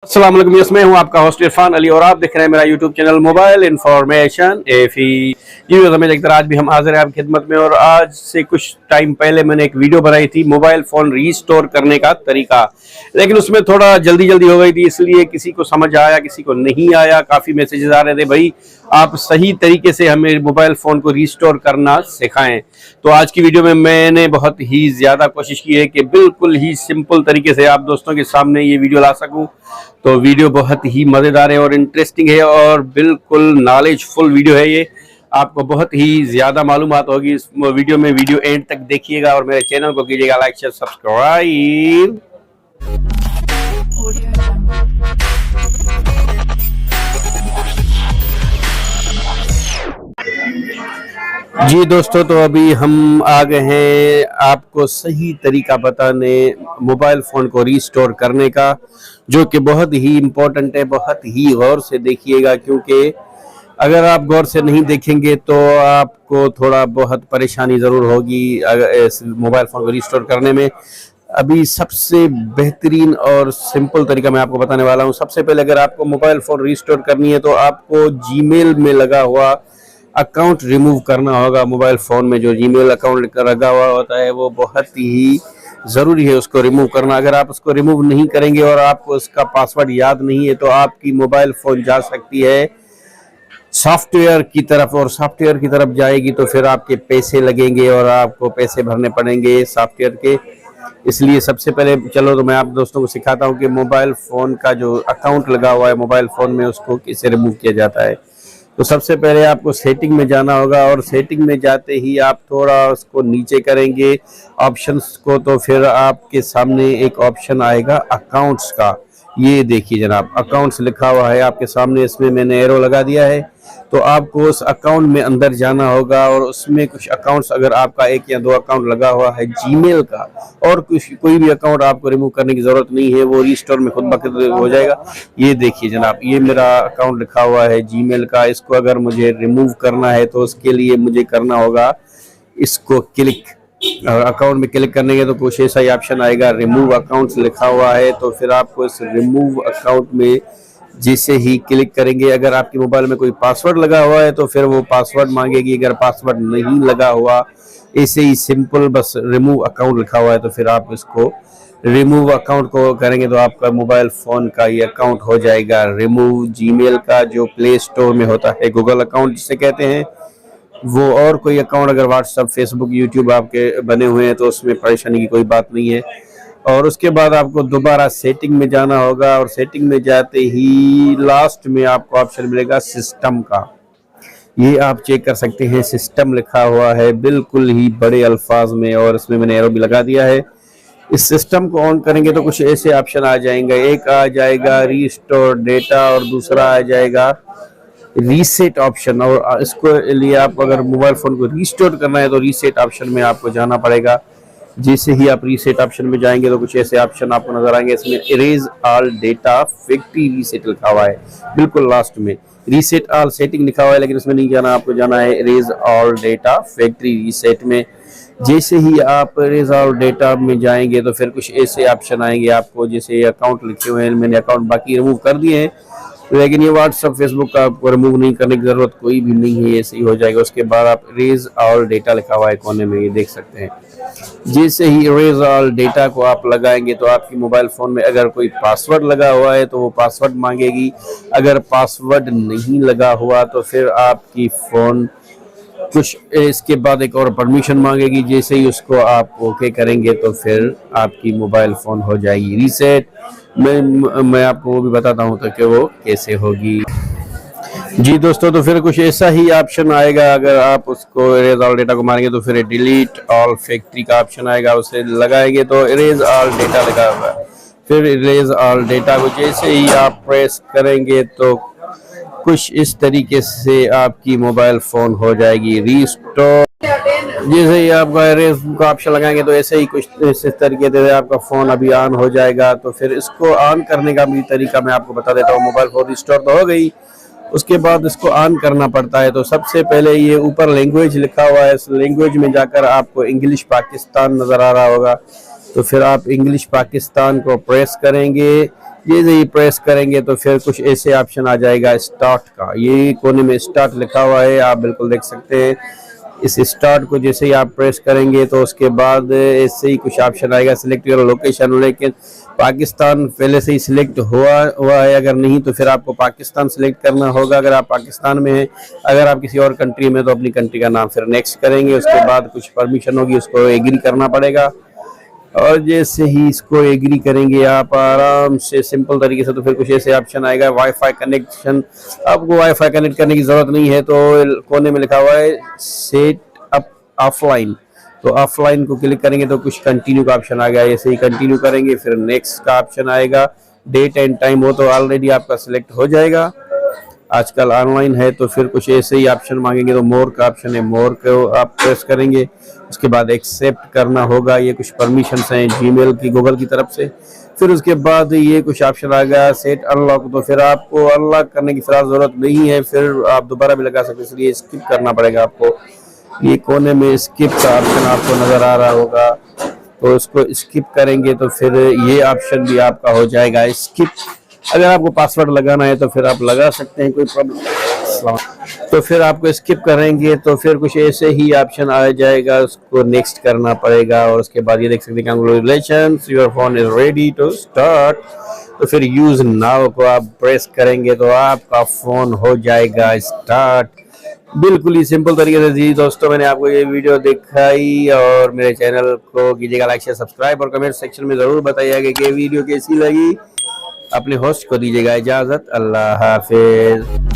अस्सलाम वालेकुम, मैं हूं आपका होस्ट इरफान अली और आप देख रहे हैं मेरा यूट्यूब चैनल मोबाइल इंफॉर्मेशन एफी। आज भी हम हाजिर हैं आपकी खिदमत में। और आज से कुछ टाइम पहले मैंने एक वीडियो बनाई थी मोबाइल फ़ोन रीस्टोर करने का तरीका, लेकिन उसमें थोड़ा जल्दी हो गई थी, इसलिए किसी को समझ आया किसी को नहीं आया। काफ़ी मैसेजेस आ रहे थे, भाई आप सही तरीके से हमें मोबाइल फ़ोन को रीस्टोर करना सिखाएं। तो आज की वीडियो में मैंने बहुत ही ज़्यादा कोशिश की है कि बिल्कुल ही सिंपल तरीके से आप दोस्तों के सामने ये वीडियो ला सकूं। तो वीडियो बहुत ही मज़ेदार है और इंटरेस्टिंग है और बिल्कुल नॉलेजफुल वीडियो है। ये आपको बहुत ही ज़्यादा मालूमात होगी इस वीडियो में। वीडियो एंड तक देखिएगा और मेरे चैनल को कीजिएगा लाइक शेयर सब्सक्राइब। जी दोस्तों, तो अभी हम आ गए हैं आपको सही तरीका बताने मोबाइल फ़ोन को रीस्टोर करने का, जो कि बहुत ही इम्पोर्टेंट है। बहुत ही गौर से देखिएगा, क्योंकि अगर आप गौर से नहीं देखेंगे तो आपको थोड़ा बहुत परेशानी ज़रूर होगी अगर इस मोबाइल फ़ोन को रीस्टोर करने में। अभी सबसे बेहतरीन और सिंपल तरीका मैं आपको बताने वाला हूँ। सबसे पहले अगर आपको मोबाइल फ़ोन रीस्टोर करनी है तो आपको जीमेल में लगा हुआ अकाउंट रिमूव करना होगा। मोबाइल फ़ोन में जो जीमेल अकाउंट लगा हुआ होता है वो बहुत ही ज़रूरी है उसको रिमूव करना। अगर आप उसको रिमूव नहीं करेंगे और आपको उसका पासवर्ड याद नहीं है तो आपकी मोबाइल फ़ोन जा सकती है सॉफ्टवेयर की तरफ, और सॉफ्टवेयर की तरफ जाएगी तो फिर आपके पैसे लगेंगे और आपको पैसे भरने पड़ेंगे सॉफ्टवेयर के। इसलिए सबसे पहले चलो तो मैं आप दोस्तों को सिखाता हूँ कि मोबाइल फ़ोन का जो अकाउंट लगा हुआ है मोबाइल फ़ोन में उसको कैसे रिमूव किया जाता है। तो सबसे पहले आपको सेटिंग में जाना होगा और सेटिंग में जाते ही आप थोड़ा उसको नीचे करेंगे ऑप्शंस को, तो फिर आपके सामने एक ऑप्शन आएगा अकाउंट्स का। ये देखिए जनाब, अकाउंट्स लिखा हुआ है आपके सामने, इसमें मैंने एरो लगा दिया है। तो आपको उस अकाउंट में अंदर जाना होगा और उसमें कुछ अकाउंट्स, अगर आपका एक या दो अकाउंट लगा हुआ है जीमेल का और कोई भी अकाउंट आपको रिमूव करने की ज़रूरत नहीं है, वो रीस्टोर में खुद ब खुद हो जाएगा। ये देखिए जनाब, ये मेरा अकाउंट लिखा हुआ है जीमेल का। इसको अगर मुझे रिमूव करना है तो उसके लिए मुझे करना होगा इसको क्लिक, अकाउंट में क्लिक करने के तो कुछ ऐसा ही ऑप्शन आएगा रिमूव अकाउंट्स लिखा हुआ है। तो फिर आपको इस रिमूव अकाउंट में जैसे ही क्लिक करेंगे, अगर आपके मोबाइल में कोई पासवर्ड लगा हुआ है तो फिर वो पासवर्ड मांगेगी। अगर पासवर्ड नहीं लगा हुआ, ऐसे ही सिंपल बस रिमूव अकाउंट लिखा हुआ है तो फिर आप इसको रिमूव अकाउंट को करेंगे तो आपका मोबाइल फ़ोन का ये अकाउंट हो जाएगा रिमूव। जीमेल का जो प्ले स्टोर में होता है गूगल अकाउंट जिसे कहते हैं वो, और कोई अकाउंट अगर व्हाट्सएप फेसबुक यूट्यूब आपके बने हुए हैं तो उसमें परेशानी की कोई बात नहीं है। और उसके बाद आपको दोबारा सेटिंग में जाना होगा और सेटिंग में जाते ही लास्ट में आपको ऑप्शन मिलेगा सिस्टम का। ये आप चेक कर सकते हैं, सिस्टम लिखा हुआ है बिल्कुल ही बड़े अल्फाज में और इसमें मैंने एरो भी लगा दिया है। इस सिस्टम को ऑन करेंगे तो कुछ ऐसे ऑप्शन आ जाएंगे, एक आ जाएगा रीस्टोर डेटा और दूसरा आ जाएगा रीसेट ऑप्शन। और इसको लिए आप अगर मोबाइल फ़ोन को रीस्टोर करना है तो रीसेट ऑप्शन में आपको जाना पड़ेगा। जैसे ही आप रीसेट ऑप्शन में जाएंगे तो कुछ ऐसे ऑप्शन आपको नजर आएंगे। इसमें erase all data factory reset लिखा हुआ है, बिल्कुल लास्ट में रीसेट ऑल सेटिंग लिखा हुआ है, लेकिन इसमें नहीं जाना, आपको जाना है erase all data factory reset में। जैसे ही आप इरेज ऑल डेटा में जाएंगे तो फिर कुछ ऐसे ऑप्शन आएंगे आपको, जैसे अकाउंट लिखे हुए हैं, मैंने अकाउंट बाकी रिमूव कर दिए हैं, लेकिन ये व्हाट्सएप फेसबुक का आपको रिमूव नहीं करने की ज़रूरत कोई भी नहीं है, ऐसे ही हो जाएगा। उसके बाद आप इरेज ऑल डेटा लिखा हुआ है कोने में, ये देख सकते हैं। जैसे ही इरेज ऑल डेटा को आप लगाएंगे तो आपकी मोबाइल फ़ोन में अगर कोई पासवर्ड लगा हुआ है तो वो पासवर्ड मांगेगी। अगर पासवर्ड नहीं लगा हुआ तो फिर आपकी फ़ोन कुछ इसके बाद एक और परमिशन मांगेगी। जैसे ही उसको आप ओके करेंगे तो फिर आपकी मोबाइल फ़ोन हो जाएगी रीसेट। मैं आपको वो भी बताता हूँ तो कि वो कैसे होगी। जी दोस्तों, तो फिर कुछ ऐसा ही ऑप्शन आएगा, अगर आप उसको इरेज ऑल डेटा को मारेंगे तो फिर डिलीट ऑल फैक्ट्री का ऑप्शन आएगा, उसे लगाएंगे तो इरेज ऑल डेटा लगा हुआ है। फिर इरेज ऑल डेटा को जैसे ही आप प्रेस करेंगे तो कुछ इस तरीके से आपकी मोबाइल फ़ोन हो जाएगी रीस्टोर। जैसे ही आपका इरेज का ऑप्शन लगाएंगे तो ऐसे ही कुछ इस तरीके से आपका फ़ोन अभी ऑन हो जाएगा। तो फिर इसको ऑन करने का भी तरीका मैं आपको बता देता हूँ। मोबाइल फ़ोन रिस्टोर तो हो गई, उसके बाद इसको ऑन करना पड़ता है। तो सबसे पहले ये ऊपर लैंग्वेज लिखा हुआ है, इस लैंग्वेज में जाकर आपको इंग्लिश पाकिस्तान नज़र आ रहा होगा, तो फिर आप इंग्लिश पाकिस्तान को प्रेस करेंगे। जैसे ही प्रेस करेंगे तो फिर कुछ ऐसे ऑप्शन आ जाएगा स्टार्ट का, ये कोने में स्टार्ट लिखा हुआ है, आप बिल्कुल देख सकते हैं। इस स्टार्ट को जैसे ही आप प्रेस करेंगे तो उसके बाद ऐसे ही कुछ ऑप्शन आएगा सिलेक्ट योर लोकेशन, लेकिन पाकिस्तान पहले से ही सिलेक्ट हुआ है, अगर नहीं तो फिर आपको पाकिस्तान सिलेक्ट करना होगा अगर आप पाकिस्तान में हैं। अगर आप किसी और कंट्री में तो अपनी कंट्री का नाम फिर नेक्स्ट करेंगे, उसके बाद कुछ परमिशन होगी उसको एग्री करना पड़ेगा, और जैसे ही इसको एग्री करेंगे आप आराम से सिंपल तरीके से तो फिर कुछ ऐसे ऑप्शन आएगा वाईफाई कनेक्शन। आपको वाईफाई कनेक्ट करने की ज़रूरत नहीं है, तो कोने में लिखा हुआ है सेट अप ऑफलाइन, तो ऑफलाइन को क्लिक करेंगे तो कुछ कंटिन्यू का ऑप्शन आ गया, ऐसे ही कंटिन्यू करेंगे फिर नेक्स्ट का ऑप्शन आएगा। डेट एंड टाइम वो तो ऑलरेडी आपका सिलेक्ट हो जाएगा, आजकल ऑनलाइन है, तो फिर कुछ ऐसे ही ऑप्शन मांगेंगे तो मोर का ऑप्शन है, मोर को आप प्रेस करेंगे, उसके बाद एक्सेप्ट करना होगा, ये कुछ परमिशंस हैं जीमेल की गूगल की तरफ से। फिर उसके बाद ये कुछ ऑप्शन आ गया सेट अनलॉक, तो फिर आपको अनलॉक करने की फिलहाल ज़रूरत नहीं है, फिर आप दोबारा भी लगा सकते हैं, इसलिए स्किप करना पड़ेगा आपको। ये कोने में स्किप का ऑप्शन आपको नज़र आ रहा होगा, तो उसको स्किप करेंगे तो फिर ये ऑप्शन भी आपका हो जाएगा स्किप। अगर आपको पासवर्ड लगाना है तो फिर आप लगा सकते हैं, कोई प्रॉब्लम। तो फिर आपको स्किप करेंगे तो फिर कुछ ऐसे ही ऑप्शन आ जाएगा, उसको नेक्स्ट करना पड़ेगा, और उसके बाद ये देख सकते हैं congratulations your phone is ready to start, तो फिर यूज नाउ को आप प्रेस करेंगे तो आपका फोन हो जाएगा स्टार्ट, बिल्कुल ही सिंपल तरीके से। जी दोस्तों, मैंने आपको ये वीडियो दिखाई, और मेरे चैनल को कीजिएगा लाइक शेयर सब्सक्राइब, और कमेंट सेक्शन में ज़रूर बताइएगा कि ये वीडियो कैसी लगी। अपने होस्ट को दीजिएगा इजाज़त, अल्लाह हाफिज़।